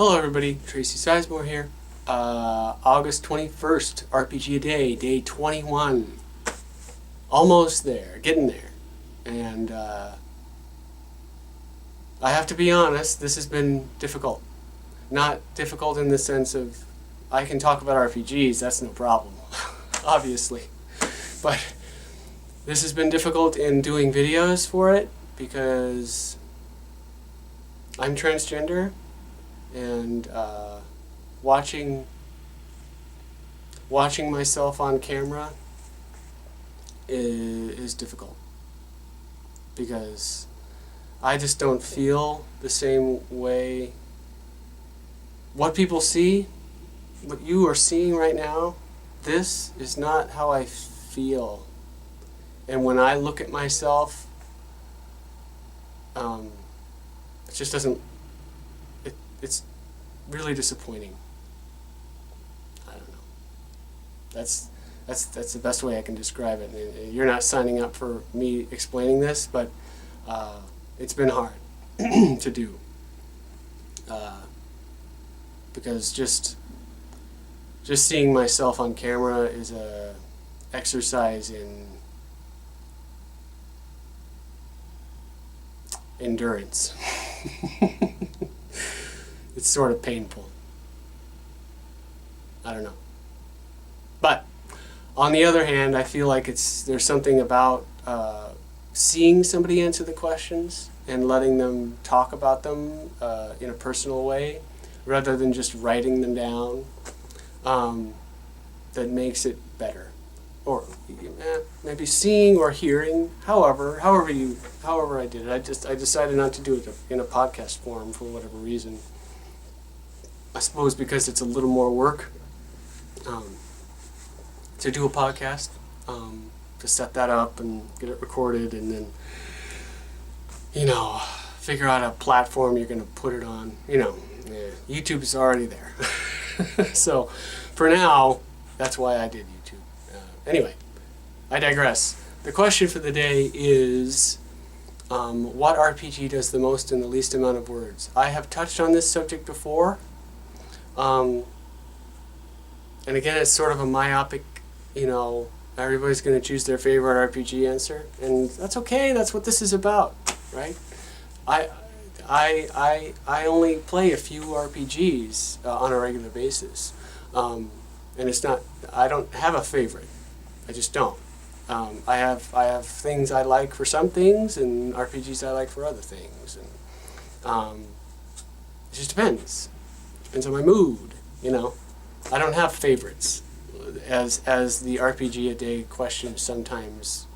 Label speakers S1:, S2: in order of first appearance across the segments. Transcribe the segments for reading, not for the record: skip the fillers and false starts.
S1: Hello everybody, Tracy Sizemore here. August 21st, RPG a Day, day 21. Almost there, getting there. And I have to be honest, this has been difficult. Not difficult in the sense of I can talk about RPGs, that's no problem, obviously. But this has been difficult in doing videos for it because I'm transgender. And watching myself on camera is difficult because I just don't feel the same way. What people see, what you are seeing right now, this is not how I feel. And when I look at myself, it just doesn't. It's really disappointing. I don't know. That's the best way I can describe it. And you're not signing up for me explaining this, but it's been hard to do because just seeing myself on camera is a exercise in endurance. It's sort of painful. I don't know. But on the other hand, I feel like there's something about seeing somebody answer the questions and letting them talk about them in a personal way rather than just writing them down that makes it better. Or maybe seeing or hearing, however I did it. I decided not to do it in a podcast form for whatever reason. I suppose because it's a little more work to do a podcast, to set that up and get it recorded and then, figure out a platform you're going to put it on. YouTube is already there. So for now, that's why I did YouTube. Anyway, I digress. The question for the day is, what RPG does the most in the least amount of words? I have touched on this subject before. And again, it's sort of a myopic, everybody's going to choose their favorite RPG answer, and that's okay. That's what this is about, right? I only play a few RPGs on a regular basis, and it's not. I don't have a favorite. I just don't. I have things I like for some things, and RPGs I like for other things, and it just depends. Depends on my mood, I don't have favorites, as the RPG a Day question sometimes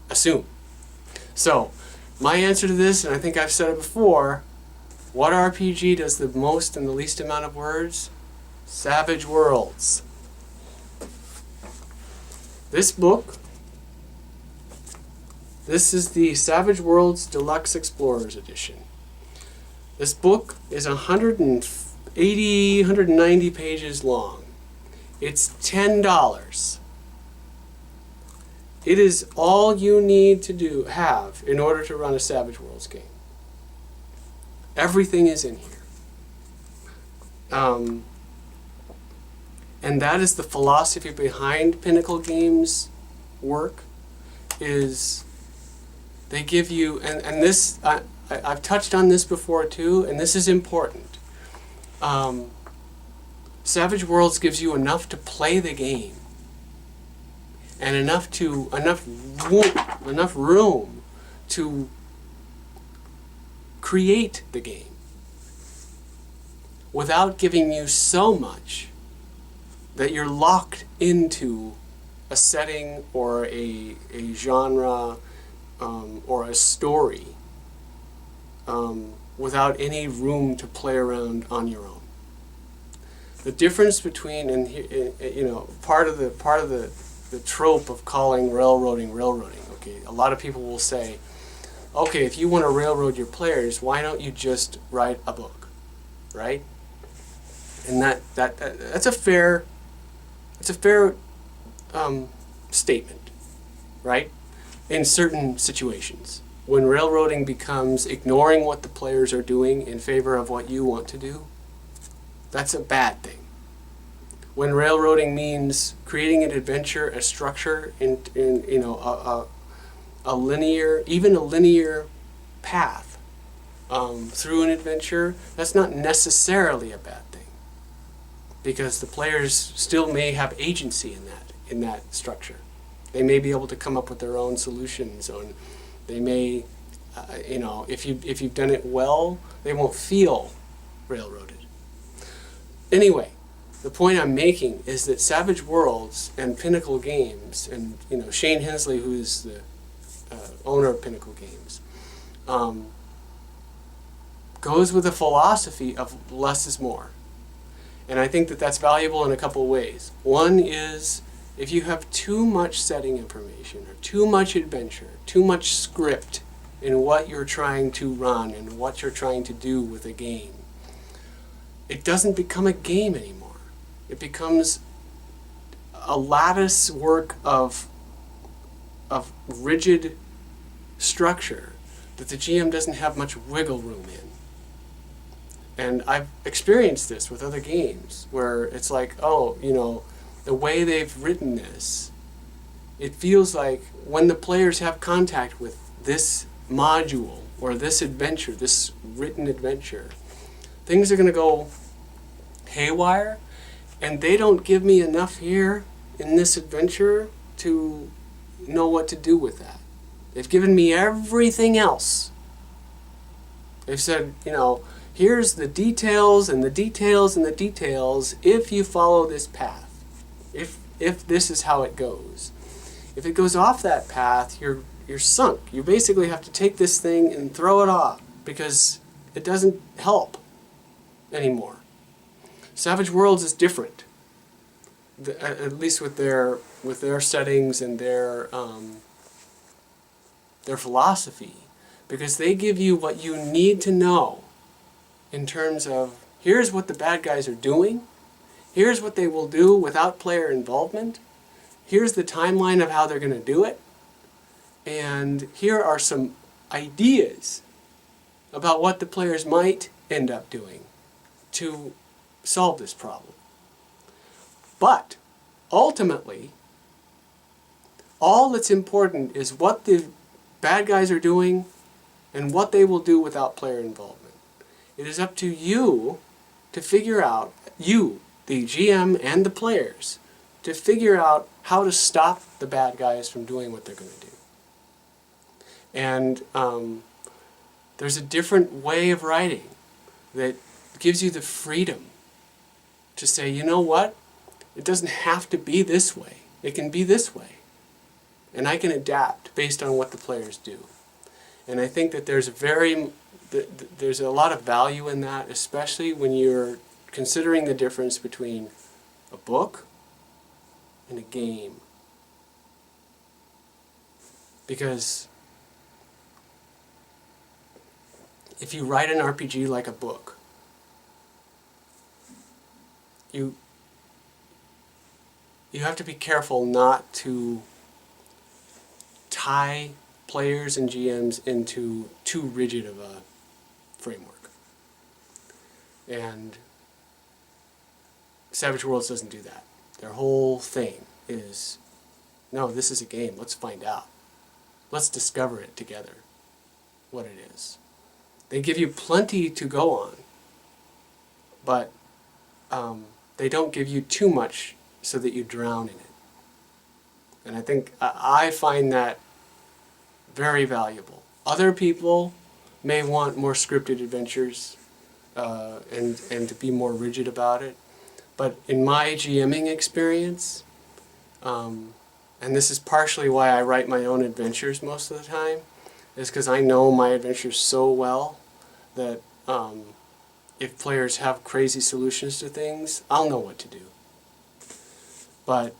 S1: assume. So, my answer to this, and I think I've said it before, what RPG does the most in the least amount of words? Savage Worlds. This book, this is the Savage Worlds Deluxe Explorers Edition. This book is 190 pages long. It's $10. It is all you need to have in order to run a Savage Worlds game. Everything is in here. And that is the philosophy behind Pinnacle Games' work, is they give you, and this, I've touched on this before too, and this is important. Savage Worlds gives you enough to play the game, and enough room to create the game, without giving you so much that you're locked into a setting or a genre or a story without any room to play around on your own. The difference between, part of the trope of calling railroading. Okay, a lot of people will say, okay, if you want to railroad your players, why don't you just write a book, right? And that's a fair statement, right? In certain situations, when railroading becomes ignoring what the players are doing in favor of what you want to do, That's a bad thing. When railroading means creating an adventure, a structure, in you know, a linear, even a linear path through an adventure, that's not necessarily a bad thing, because the players still may have agency in that structure. They may be able to come up with their own solutions, or they may, you know, if you've done it well, they won't feel railroaded. Anyway, the point I'm making is that Savage Worlds and Pinnacle Games, and you know, Shane Hensley, who's the owner of Pinnacle Games, goes with a philosophy of less is more. And I think that that's valuable in a couple of ways. One is, if you have too much setting information, or too much adventure, too much script in what you're trying to run and what you're trying to do with a game, it doesn't become a game anymore. It becomes a lattice work of rigid structure that the GM doesn't have much wiggle room in. And I've experienced this with other games where it's like, oh, you know, the way they've written this, it feels like when the players have contact with this module or this adventure, this written adventure, things are going to go haywire, and they don't give me enough here in this adventure to know what to do with that. They've given me everything else. They've said, you know, here's the details and the details and the details if you follow this path. If this is how it goes. If it goes off that path, you're sunk. You basically have to take this thing and throw it off because it doesn't help anymore. Savage Worlds is different, at least with their settings and their philosophy, because they give you what you need to know in terms of, here's what the bad guys are doing, here's what they will do without player involvement, here's the timeline of how they're going to do it, and here are some ideas about what the players might end up doing to solve this problem. But ultimately, all that's important is what the bad guys are doing and what they will do without player involvement. It is up to you to figure out, you, the GM and the players, to figure out how to stop the bad guys from doing what they're going to do. And there's a different way of writing that gives you the freedom to say, you know what? It doesn't have to be this way. It can be this way. And I can adapt based on what the players do. And I think that there's a lot of value in that, especially when you're considering the difference between a book and a game. Because if you write an RPG like a book, you have to be careful not to tie players and GMs into too rigid of a framework. And Savage Worlds doesn't do that. Their whole thing is, no, this is a game. Let's find out. Let's discover it together, what it is. They give you plenty to go on, but they don't give you too much so that you drown in it. And I think I find that very valuable. Other people may want more scripted adventures and to be more rigid about it. But in my GMing experience, and this is partially why I write my own adventures most of the time, is because I know my adventures so well that if players have crazy solutions to things, I'll know what to do. But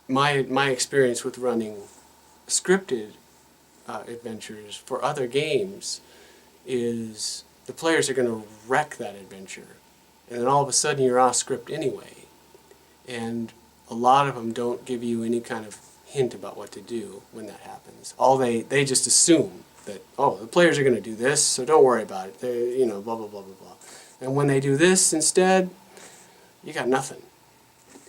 S1: my experience with running scripted adventures for other games is the players are going to wreck that adventure. And then all of a sudden you're off script anyway. And a lot of them don't give you any kind of hint about what to do when that happens. They just assume that, oh, the players are going to do this, so don't worry about it. They, you know, blah, blah, blah, blah, blah. And when they do this instead, you got nothing.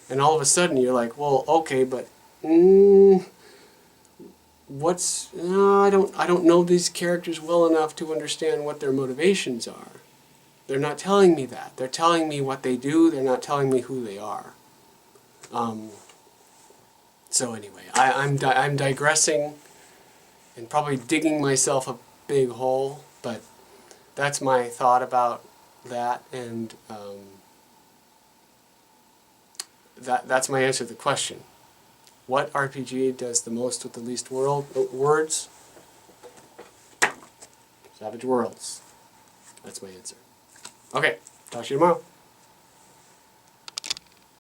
S1: And all of a sudden you're like, well, okay, but I don't know these characters well enough to understand what their motivations are. They're not telling me that. They're telling me what they do. They're not telling me who they are. So anyway, I'm digressing and probably digging myself a big hole, but that's my thought about that, and that's my answer to the question. What RPG does the most with the least words? Savage Worlds. That's my answer. Okay, talk to you tomorrow.